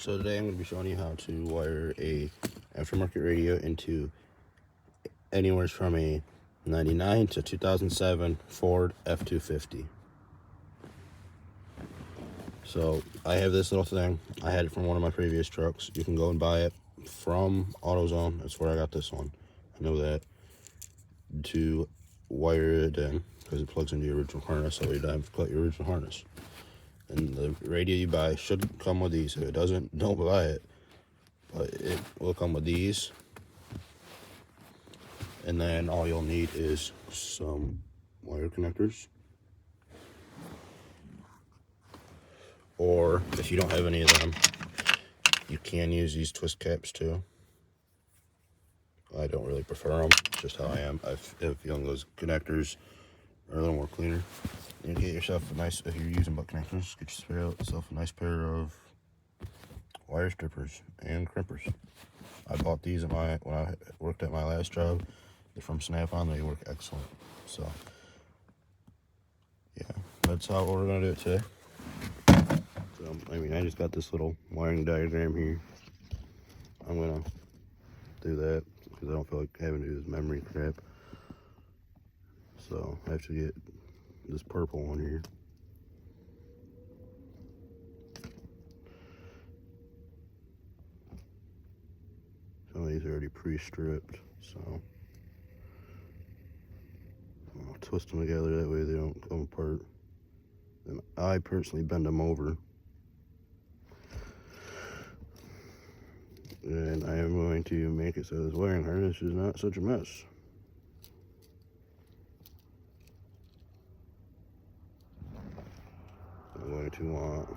So today I'm going to be showing you how to wire a aftermarket radio into anywhere from a 99 to 2007 Ford F250. So I have this little thing. I had it from one of my previous trucks. You can go and buy it from AutoZone. That's where I got this one. I know that. To wire it in, because it plugs into your original harness, so you don't have to cut your original harness. And the radio you buy should come with these. If it doesn't, don't buy it. But it will come with these. And then all you'll need is some wire connectors. Or if you don't have any of them, you can use these twist caps too. I don't really prefer them, just how I am. I feel those connectors are a little more cleaner. You get yourself a nice, if you're using butt connectors, get yourself a nice pair of wire strippers and crimpers. I bought these when I worked at my last job. They're from Snap-on. They work excellent. So yeah, that's how we're gonna do it today. So I just got this little wiring diagram here. I'm gonna do that because I don't feel like having to do this memory crap. So I have to get this purple one here. Some of these are already pre-stripped, so I'll twist them together, that way they don't come apart. And I personally bend them over. And I am going to make it so this wiring harness is not such a mess. I'm going to want...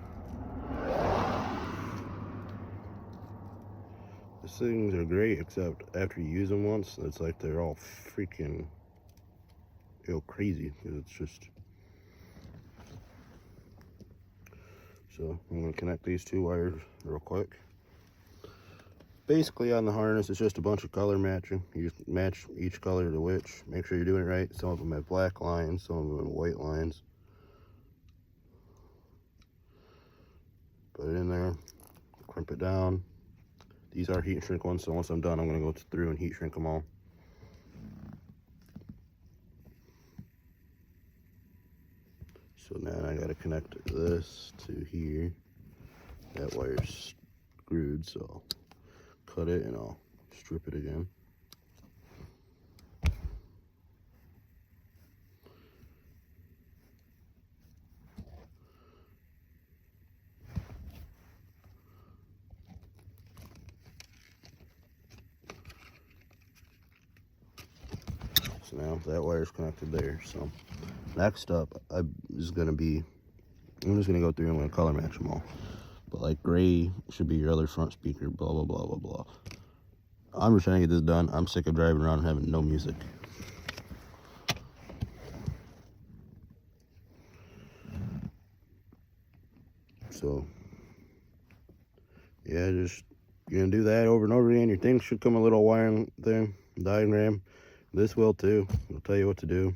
These things are great, except after you use them once, it's like they're all freaking crazy. It's just... So I'm going to connect these two wires real quick. Basically on the harness, it's just a bunch of color matching. You just match each color to which. Make sure you're doing it right. Some of them have black lines, some of them have white lines. Put it in there, crimp it down. These are heat and shrink ones, so once I'm done, I'm going to go through and heat shrink them all. So now I got to connect this to here. That wire's screwed, so I'll cut it and I'll strip it again. So now that wire's connected there. So next up, I'm just gonna go through and I'm gonna color match them all. But like gray should be your other front speaker, blah blah blah blah blah. I'm just trying to get this done. I'm sick of driving around and having no music. So yeah, you're gonna do that over and over again. Your thing should come a little wiring thing, diagram. This will too. It'll tell you what to do.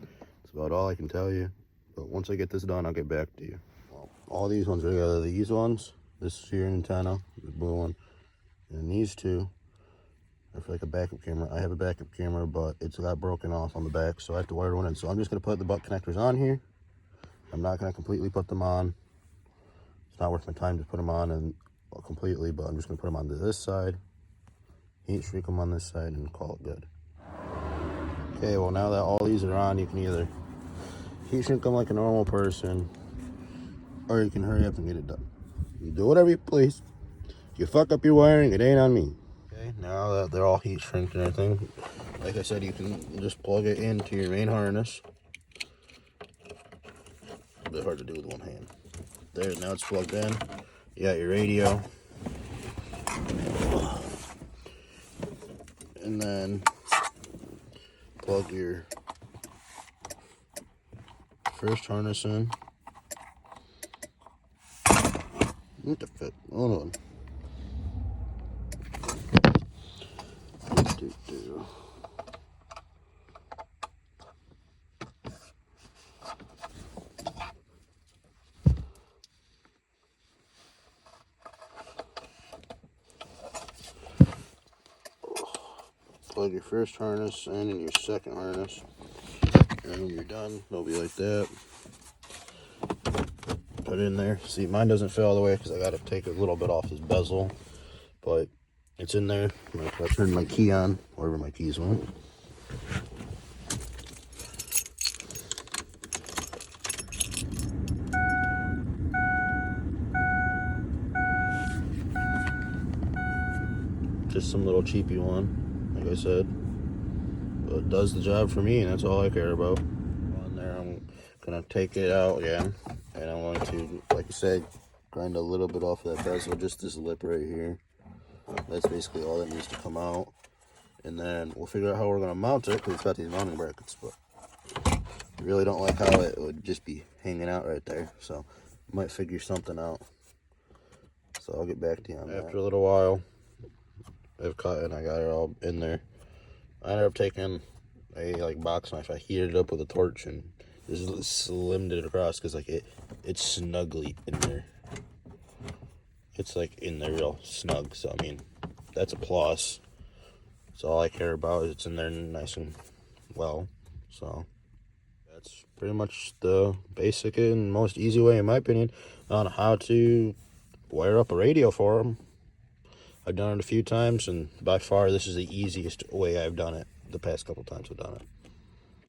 That's about all I can tell you. But once I get this done, I'll get back to you. Well, all these ones are together. These ones, this is your antenna, the blue one, and these two are for like a backup camera. I have a backup camera, but it's got broken off on the back, so I have to wire one in. So I'm just gonna put the butt connectors on here. I'm not gonna completely put them on. It's not worth my time to put them on and completely, but I'm just gonna put them on to this side, heat shrink them on this side, and call it good. Okay, well now that all these are on, you can either heat shrink them like a normal person, or you can hurry up and get it done. You do whatever you please. If you fuck up your wiring, it ain't on me. Okay, now that they're all heat shrinked and everything, like I said, you can just plug it into your main harness. A bit hard to do with one hand. There, now it's plugged in. You got your radio. And then plug your first harness in. Need to fit. Hold on. plug your first harness in and your second harness. And when you're done, they'll be like that. Put it in there. See, mine doesn't fit all the way because I got to take a little bit off this bezel. But it's in there. I turned my key on, wherever my keys went. Just some little cheapy one, like I said. But it does the job for me, and that's all I care about. On there, I'm gonna take it out again, and I'm going to, like I said, grind a little bit off of that bezel, just this lip right here. That's basically all that needs to come out. And then we'll figure out how we're gonna mount it, because it's got these mounting brackets, but I really don't like how it would just be hanging out right there. So I might figure something out. So I'll get back to you on that. After a little while, I've cut and I got it all in there. I ended up taking a box knife. I heated it up with a torch and just slimmed it across because it's snugly in there. It's like in there real snug. So I mean, that's a plus. So all I care about is it's in there nice and well. So that's pretty much the basic and most easy way, in my opinion, on how to wire up a radio for them. I've done it a few times, and by far this is the easiest way I've done it the past couple times I've done it.